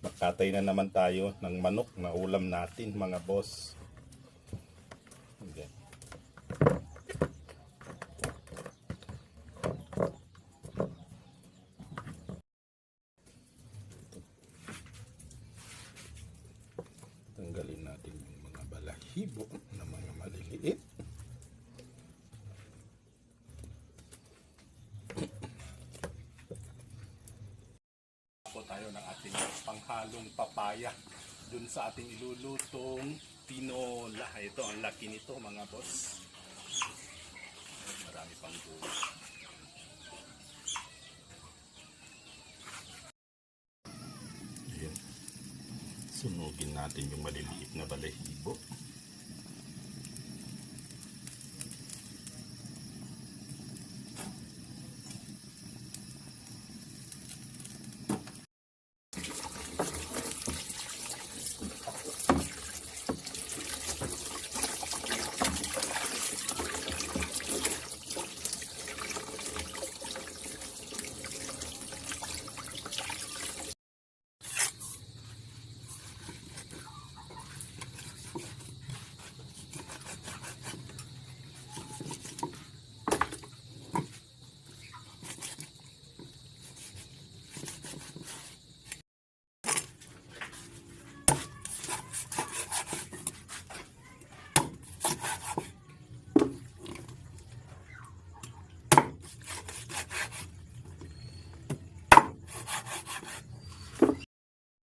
Nakatay na naman tayo ng manok na ulam natin mga boss. Okay. Tanggalin natin yung mga balahibo na mga maliliit. Tayo ng ating panghalong papaya dun sa ating ilulutong tinola. Ito ang laki nito mga boss. Marami pang buo. Ayan. Sunugin natin yung maliliit na balahibo.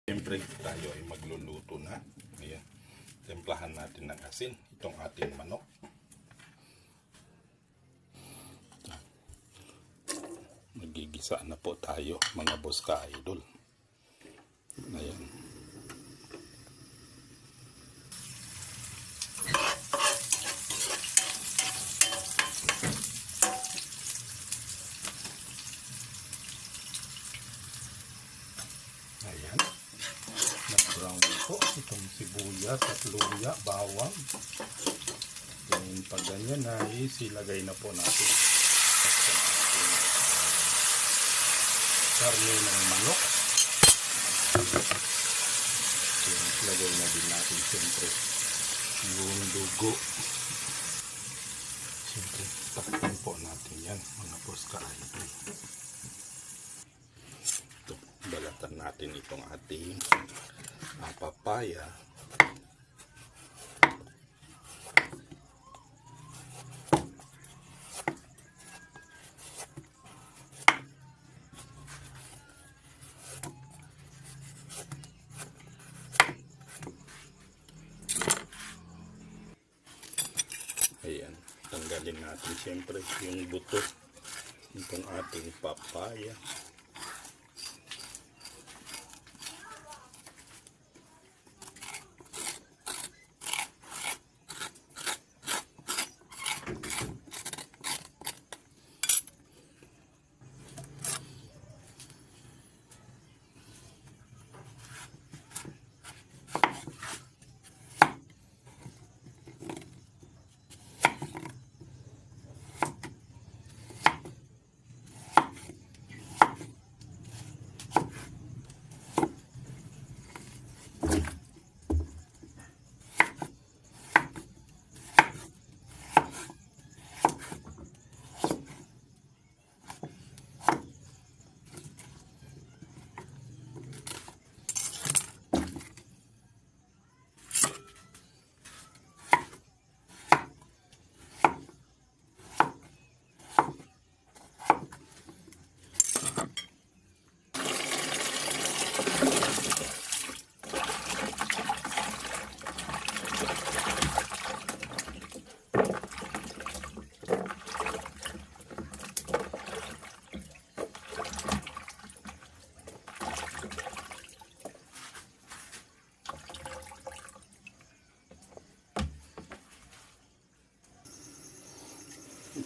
Siyempre tayo ay magluluto na. Ayan. Templahan natin ng asin itong ating manok. Magigisa na po tayo mga boss ka-idol. Ayan. Ayan. Nag-brown po itong sibuyas at luya, bawang. Yung pag ganyan na isilagay na po natin karne ng manok. Ilagay na din natin siyempre yung dugo. Siyempre takpan po natin yan mga boss ka-idol. Ito, balatan natin itong ating papaya. Ayan, tanggalin natin siyempre yung buto itong ating papaya.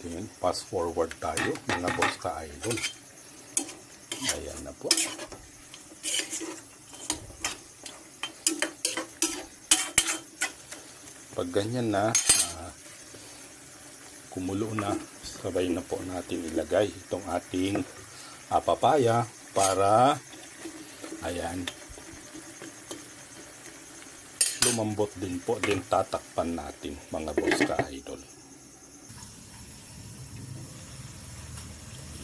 Then, fast forward tayo mga boss ka-idol. Ayan na po. Pag ganyan na, kumulo na, sabay na po natin ilagay itong ating papaya para, ayan, lumambot din po, din tatakpan natin mga boss ka-idol.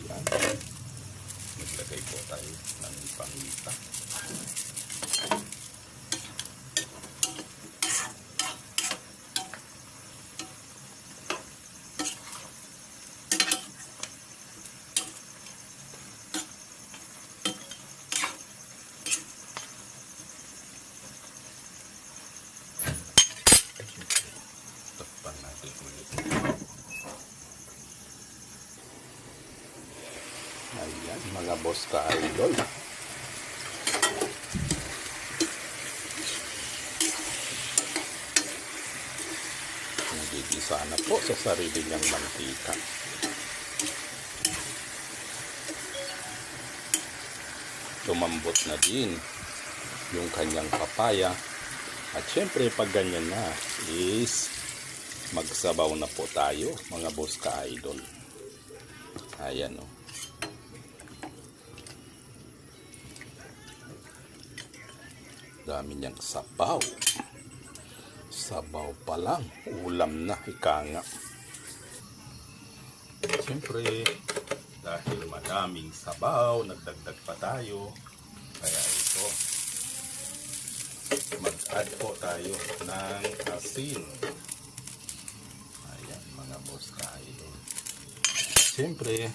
Yan. Naglagay po tayo ng pangita. Ayan, mga boss ka-idol. Nagigisa na po sa sarili niyang mantika. Lumambot na din yung kanyang papaya. At syempre, pag ganyan na is magsabaw na po tayo, mga boss ka-idol. Ayan o. Dami niyang sabaw. Sabaw pa lang. Ulam na, ika nga. Siyempre, dahil madaming sabaw, nagdagdag pa tayo. Kaya ito, mag-add po tayo ng asin. Ayan, mga boss kayo. Siyempre,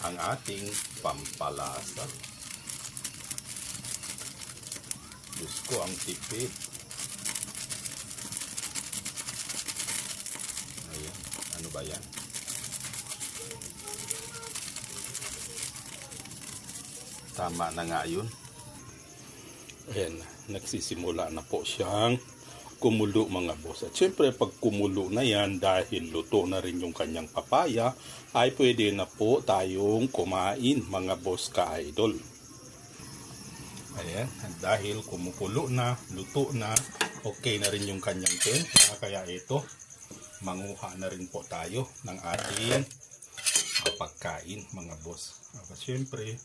ang ating pampalasa. Diyos ko, ang tipid. Ayan. Ano ba yan? Tama na nga yun. Ayan. Nagsisimula na po siyang kumulo, mga boss. At syempre, pag kumulo na yan, dahil luto na rin yung kanyang papaya, ay pwede na po tayong kumain, mga boss ka-idol. Ayan, dahil kumukulo na, luto na, okay na rin yung kanyang tempera. Kaya ito, manguha na rin po tayo ng ating pagkain, mga boss. At syempre,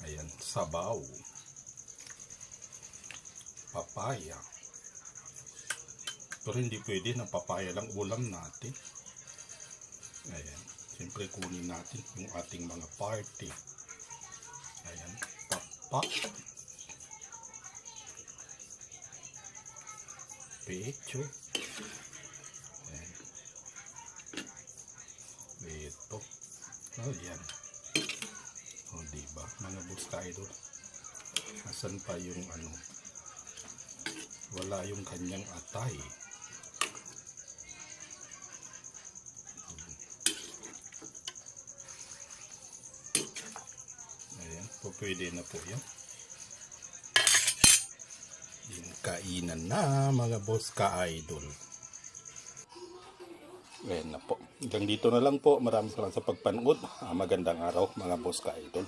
ayan, sabaw, papaya. Pero hindi pwede na papaya lang ulam natin. Ayan, syempre kunin natin yung ating mga party. Ayan, papak. Pecho. Ayan. Ito. Oh, yan. O, diba? Mga boss ka-idol. Asan pa yung ano? Wala yung kanyang atay. Ayan. Pwede na po yan. Kainan na, mga boss ka-idol. Ayan na po. Hanggang dito na lang po. Maraming salamat sa pagpanood. Magandang araw, mga boss ka-idol.